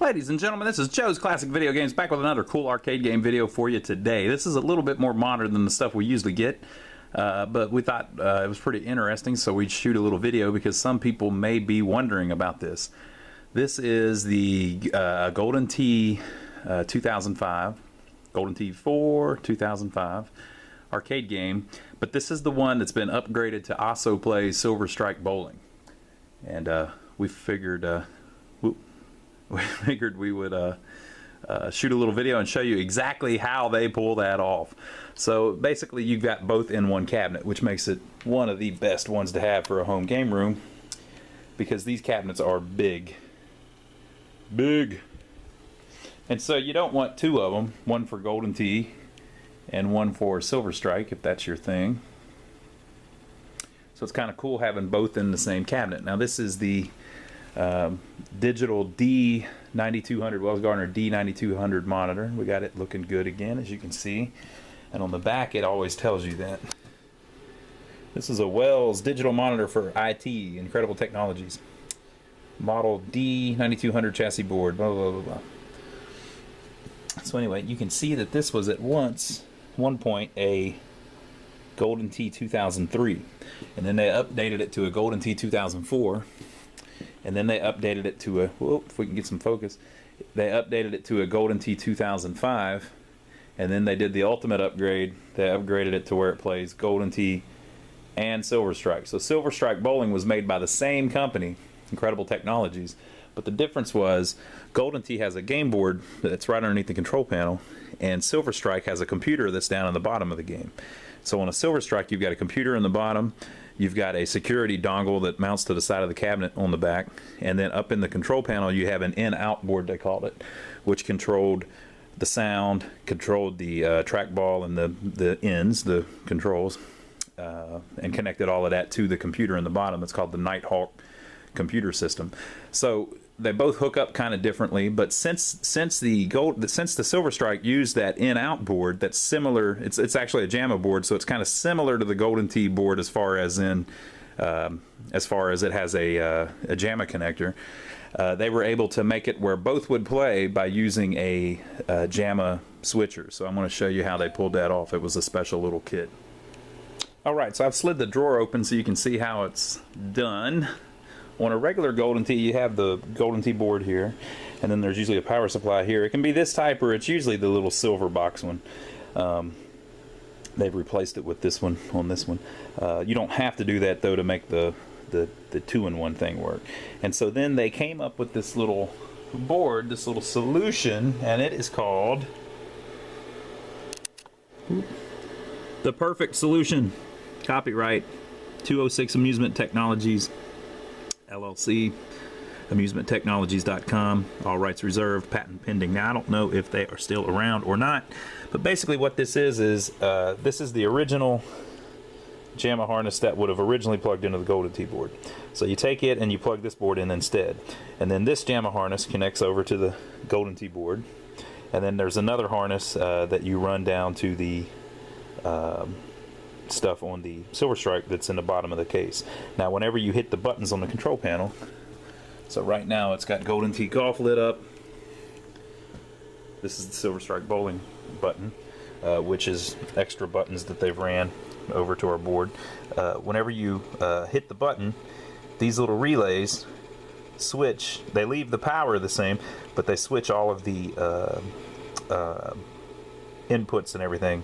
Ladies and gentlemen, this is Joe's Classic Video Games, back with another cool arcade game video for you today. This is a little bit more modern than the stuff we usually get, but we thought it was pretty interesting, so we'd shoot a little video because some people may be wondering about this. This is the Golden Tee 2005, Golden Tee 4 2005 arcade game, but this is the one that's been upgraded to also play Silver Strike Bowling. And we figured we would shoot a little video and show you exactly how they pull that off. So basically you've got both in one cabinet, which makes it one of the best ones to have for a home game room, because these cabinets are big. And so you don't want two of them, one for Golden Tee and one for Silver Strike, if that's your thing. So it's kind of cool having both in the same cabinet. Now this is the digital D9200, Wells Gardner D9200 monitor. We got it looking good again, as you can see. And on the back it always tells you that. This is a Wells digital monitor for IT, Incredible Technologies. Model D9200 chassis board, blah, blah, blah, blah. So anyway, you can see that this was at one point a Golden Tee 2003, and then they updated it to a Golden Tee 2004, and then they updated it to a, whoop, if we can get some focus, they updated it to a Golden Tee 2005, and then they did the ultimate upgrade. They upgraded it to where it plays Golden Tee and Silver Strike. So Silver Strike Bowling was made by the same company, Incredible Technologies, but the difference was Golden Tee has a game board that's right underneath the control panel, and Silver Strike has a computer that's down on the bottom of the game. So on a Silver Strike, you've got a computer in the bottom, you've got a security dongle that mounts to the side of the cabinet on the back, and then up in the control panel you have an in-out board, they called it, which controlled the sound, controlled the trackball and the ends, the controls, and connected all of that to the computer in the bottom. It's called the Nighthawk computer system. So they both hook up kind of differently, but since the Silver Strike used that in-out board that's similar, it's actually a JAMA board, so it's kind of similar to the Golden Tee board as far as it has a JAMA connector. They were able to make it where both would play by using a JAMA switcher. So I'm going to show you how they pulled that off. It was a special little kit. Alright, so I've slid the drawer open so you can see how it's done. On a regular Golden Tee, you have the Golden Tee board here, and then there's usually a power supply here. It can be this type, or it's usually the little silver box one. They've replaced it with this one on this one. You don't have to do that though to make the two-in-one thing work. And so then they came up with this little board, this little solution, and it is called the Perfect Solution. Copyright 206 Amusement Technologies LLC, amusementtechnologies.com, all rights reserved, patent pending. Now I don't know if they are still around or not, but basically what this is this is the original JAMA harness that would have originally plugged into the Golden Tee board. So you take it and you plug this board in instead, and then this JAMA harness connects over to the Golden Tee board, and then there's another harness that you run down to the stuff on the Silver Strike that's in the bottom of the case. Now whenever you hit the buttons on the control panel, so right now it's got Golden Tee Golf lit up, this is the Silver Strike Bowling button, which is extra buttons that they've ran over to our board. Whenever you hit the button, these little relays switch. They leave the power the same, but they switch all of the inputs and everything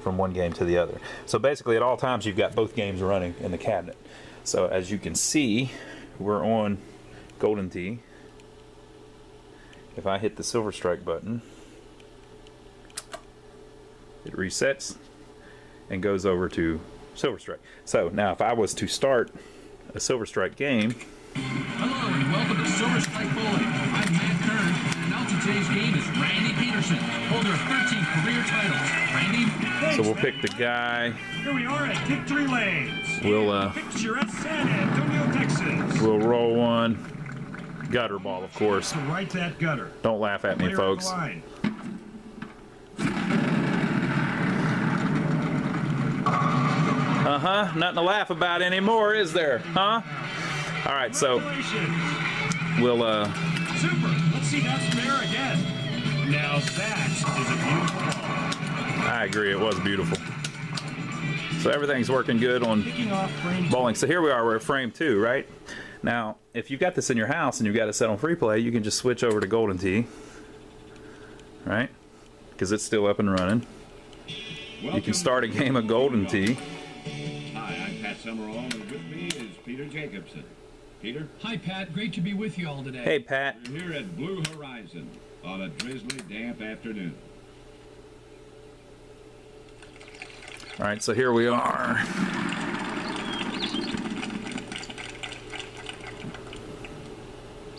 from one game to the other. So basically at all times you've got both games running in the cabinet. So as you can see, we're on Golden Tee. If I hit the Silver Strike button, it resets and goes over to Silver Strike. So now if I was to start a Silver Strike game. Hello and welcome to Silver Strike Bowling. I'm Matt Kern, and now today's game is Randy Peterson, holder of 13 career titles. Randy? So we'll pick the guy. Here we are at Victory Lanes. We'll picturesque San Antonio, Texas. We'll roll one. Gutter ball, of course. So right that gutter. Don't laugh at me, folks. Nothing to laugh about anymore, is there? Huh? All right, so we'll Super. Let's see that spare again. Now that is a beautiful ball. I agree, it was beautiful. So everything's working good on Kicking off frame bowling. So here we are, we're at frame 2, right? Now, if you've got this in your house and you've got it set on free play, you can just switch over to Golden Tee, right? Because it's still up and running. You can start a game of Golden Tee. Hi, I'm Pat Summerall, and with me is Peter Jacobson. Peter? Hi, Pat. Great to be with you all today. Hey, Pat. We're here at Blue Horizon on a drizzly, damp afternoon. All right, so here we are.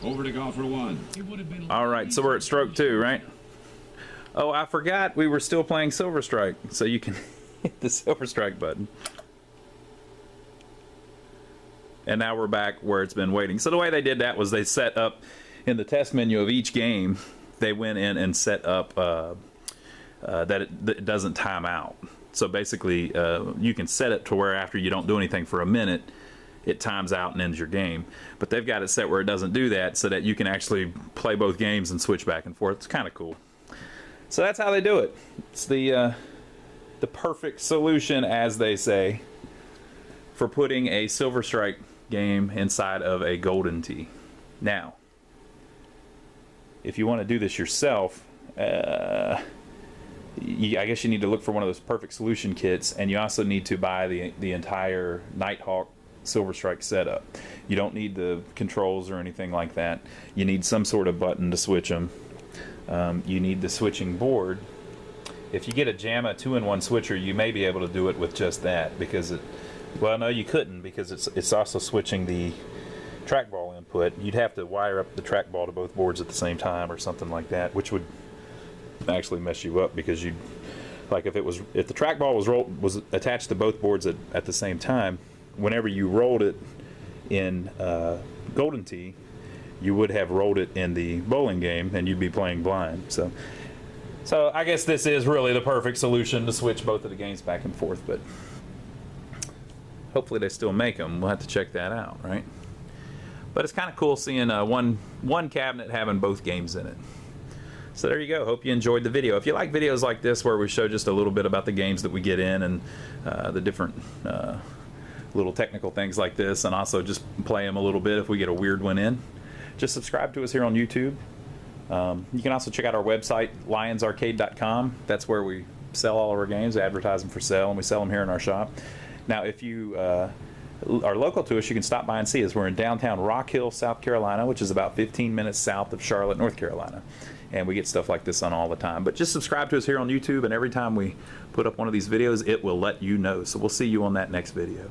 Over to golfer 1. It would have been All right, so we're at stroke 2, right? Oh, I forgot we were still playing Silver Strike, so you can hit the Silver Strike button. And now we're back where it's been waiting. So the way they did that was they set up in the test menu of each game, they went in and set up that it doesn't time out. So basically, you can set it to where after you don't do anything for a minute, it times out and ends your game. But they've got it set where it doesn't do that, so that you can actually play both games and switch back and forth. It's kind of cool. So that's how they do it. It's the perfect solution, as they say, for putting a Silver Strike game inside of a Golden Tee. Now, if you want to do this yourself, I guess you need to look for one of those perfect solution kits, and you also need to buy the entire Nighthawk Silver Strike setup. You don't need the controls or anything like that. You need some sort of button to switch them. You need the switching board. If you get a JAMA 2-in-1 switcher, you may be able to do it with just that, because well, no, you couldn't, because it's also switching the trackball input. You'd have to wire up the trackball to both boards at the same time or something like that, which would actually mess you up, because you, like, if the trackball was attached to both boards at the same time, whenever you rolled it in Golden Tee, you would have rolled it in the bowling game, and you'd be playing blind. So I guess this is really the perfect solution to switch both of the games back and forth, but hopefully they still make them. We'll have to check that out, right? But it's kind of cool seeing one cabinet having both games in it. So there you go. Hope you enjoyed the video. If you like videos like this where we show just a little bit about the games that we get in and the different little technical things like this, and also just play them a little bit if we get a weird one in, just subscribe to us here on YouTube. You can also check out our website, lionsarcade.com. That's where we sell all of our games, advertise them for sale, and we sell them here in our shop. Now, if you are local to us, you can stop by and see us. We're in downtown Rock Hill, South Carolina, which is about 15 minutes south of Charlotte, North Carolina. And we get stuff like this on all the time. But just subscribe to us here on YouTube, and every time we put up one of these videos, it will let you know. So we'll see you on that next video.